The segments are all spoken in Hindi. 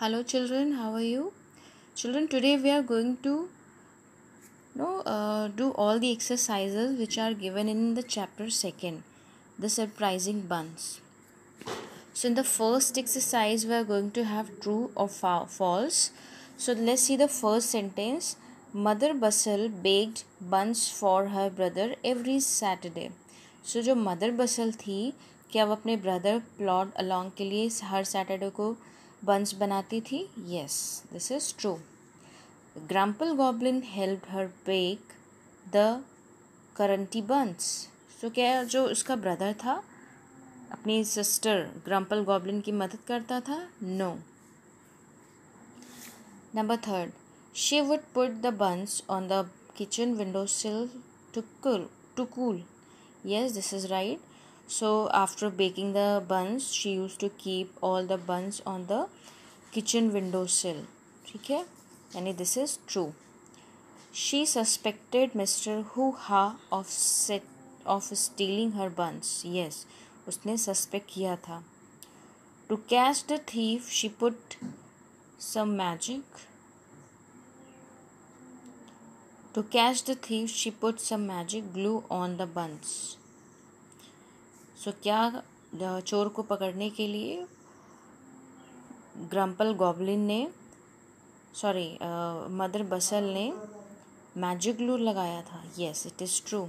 Hello children, how are you? Children, today we are going to do all the exercises which are given in the chapter 2, the surprising buns. So in the first exercise we are going to have true or false. So let's see the first sentence. Mother Bustle baked buns for her brother every Saturday. So जो मदर बसल थी, क्या वो अपने ब्रदर प्लॉड अलॉन्ग के लिए हर सैटरडे को बंस बनाती थी? Yes, this is true. Grumple Goblin helped her bake the currant buns. So क्या जो उसका ब्रदर था अपनी सिस्टर ग्रम्पल गॉब्लिन की मदद करता था? No. Number 3. She would put the buns on the kitchen windowsill to cool. Yes, this is right. So after baking the buns, she used to keep all the buns on the kitchen windowsill. ठीक है, यानी this is true. She suspected Mr. Hoo-ha of stealing her buns. Yes, उसने सस्पेक्ट किया था. To catch the thief, she put some magic. To catch the thief, she put some magic glue on the buns. So क्या चोर को पकड़ने के लिए ग्रम्पल गॉब्लिन ने मदर बसल ने मैजिक ग्लू लगाया था? Yes, it is true.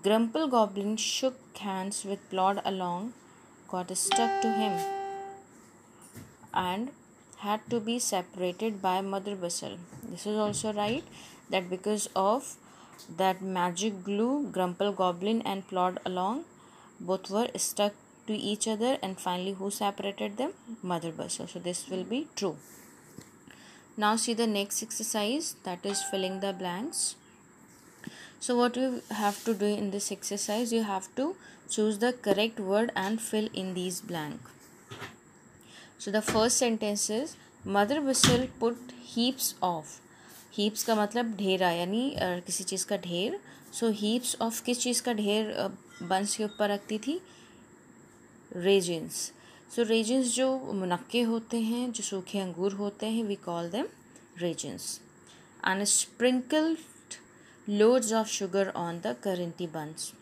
Grumple Goblin shook hands with Plod along, got stuck to him, and had to be separated by Mother Bustle. This is also right, that because of that magic glue, Grumple Goblin and Plod along both were stuck to each other, and finally who separated them? Mother Bustle. So this will be true. Now see the next exercise, that is filling the blanks. So what you have to do in this exercise, you have to choose the correct word and fill in these blank. So the first sentence is Mother Bustle put heaps of. Heaps का मतलब ढेरा, यानी किसी चीज़ का ढेर. So heaps of किस चीज़ का ढेर बंस के ऊपर रखती थी? Raisins. So raisins जो मुनक्के होते हैं, जो सूखे अंगूर होते हैं, we call them raisins. And sprinkled loads of sugar on the currant buns.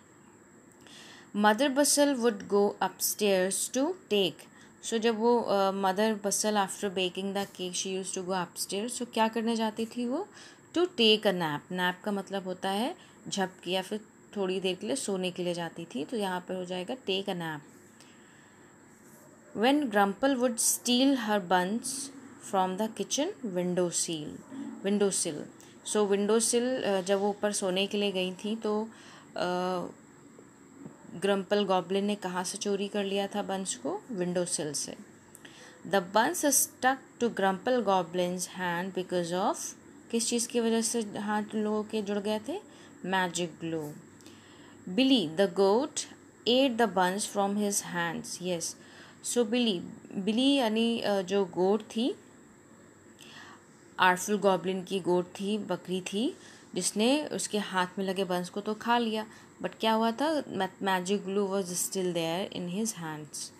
Mother Bustle would go upstairs to take. So जब वो mother bustle after baking the cake she use to go upstairs, तो क्या करने जाती थी वो? To take a nap. Nap का मतलब होता है झपकी या फिर थोड़ी देर के लिए सोने के लिए जाती थी, तो यहाँ पर हो जाएगा take a nap. When Grumple would steal her buns from the kitchen windowsill. So windowsill जब वो ऊपर सोने के लिए गई थी, तो ग्रम्पल गॉब्लिन ने कहाँ से चोरी कर लिया था बंस को? विंडोसिल से. The buns stuck to Grumpel goblin's hand because of, किस चीज़ की वजह से हाथ लोगों के जुड़ गए थे? Magic glue. Billy the goat ate the buns from his hands. Yes, so Billy यानी जो गोट थी, आर्टफुल गॉब्लिन की गोट थी, बकरी थी, जिसने उसके हाथ में लगे बंस को तो खा लिया, बट क्या हुआ था? Magic glue was still there in his hands.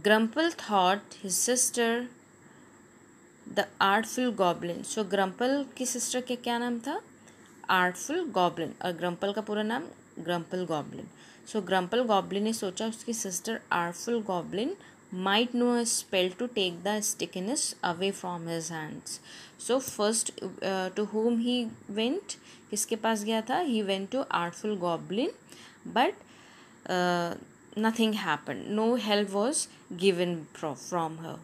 Grumpel thought his sister the artful goblin. So Grumpel की सिस्टर के क्या नाम था? Artful goblin. और ग्रम्पल का पूरा नाम ग्रम्पल गॉब्लिन. सो ग्रम्पल गॉब्लिन ने सोचा उसकी sister artful goblin might know a spell to take the stickiness away from his hands. So first to whom he went, किसके पास गया था? He went to Artful Goblin, but nothing happened. No help was given from her.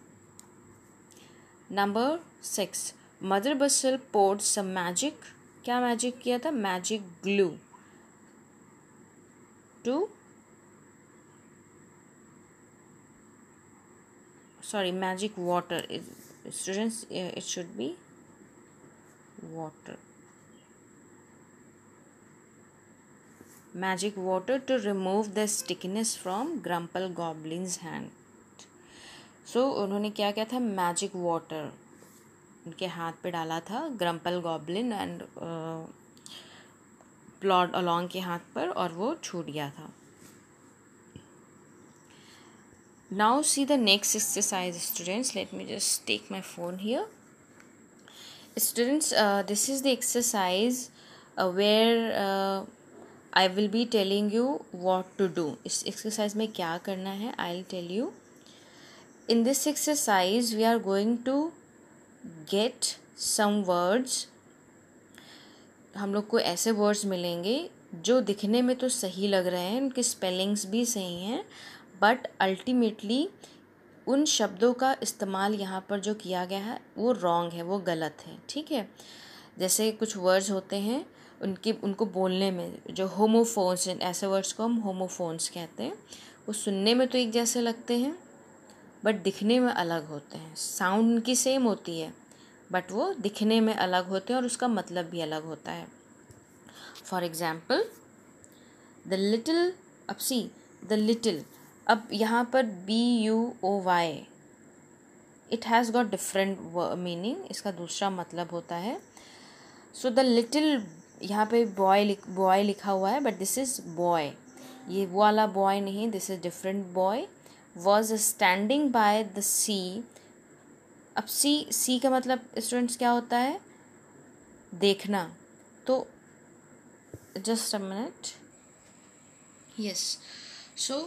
Number 6. Mother Bustle poured some magic. क्या मैजिक किया था? Magic glue to magic water. Students, it should be water. Magic water to remove the stickiness from Grumple Goblin's hand. So उन्होंने क्या किया था? मैजिक वाटर उनके हाथ पे डाला था ग्रम्पल गॉब्लिन एंड प्लॉड अलॉन्ग के हाथ पर, और वो छूट गया था. Now see the next exercise, students. Let me just take my phone here. Students, this is the exercise where I will be telling you what to do. इस exercise में क्या करना है I'll tell you. In this exercise we are going to get some words. हम लोग को ऐसे वर्ड्स मिलेंगे जो दिखने में तो सही लग रहे हैं, उनके स्पेलिंग्स भी सही हैं, बट अल्टीमेटली उन शब्दों का इस्तेमाल यहाँ पर जो किया गया है वो रॉन्ग है, वो गलत है, ठीक है। जैसे कुछ वर्ड्स होते हैं उनको बोलने में जो होमोफोन्स, ऐसे वर्ड्स को हम होमोफोन्स कहते हैं, वो सुनने में तो एक जैसे लगते हैं बट दिखने में अलग होते हैं। साउंड उनकी सेम होती है बट वो दिखने में अलग होते हैं और उसका मतलब भी अलग होता है। फॉर एग्ज़ाम्पल द लिटिल, अब सी द लिटिल, अब यहाँ पर BUOY, it has got different meaning, इसका दूसरा मतलब होता है। सो द लिटिल, यहाँ पे बॉय लिखा हुआ है बट दिस इज़ बॉय, ये वो वाला बॉय नहीं, this is different boy. Was standing by the sea, अब सी का मतलब स्टूडेंट्स क्या होता है, देखना। तो just a minute, yes, so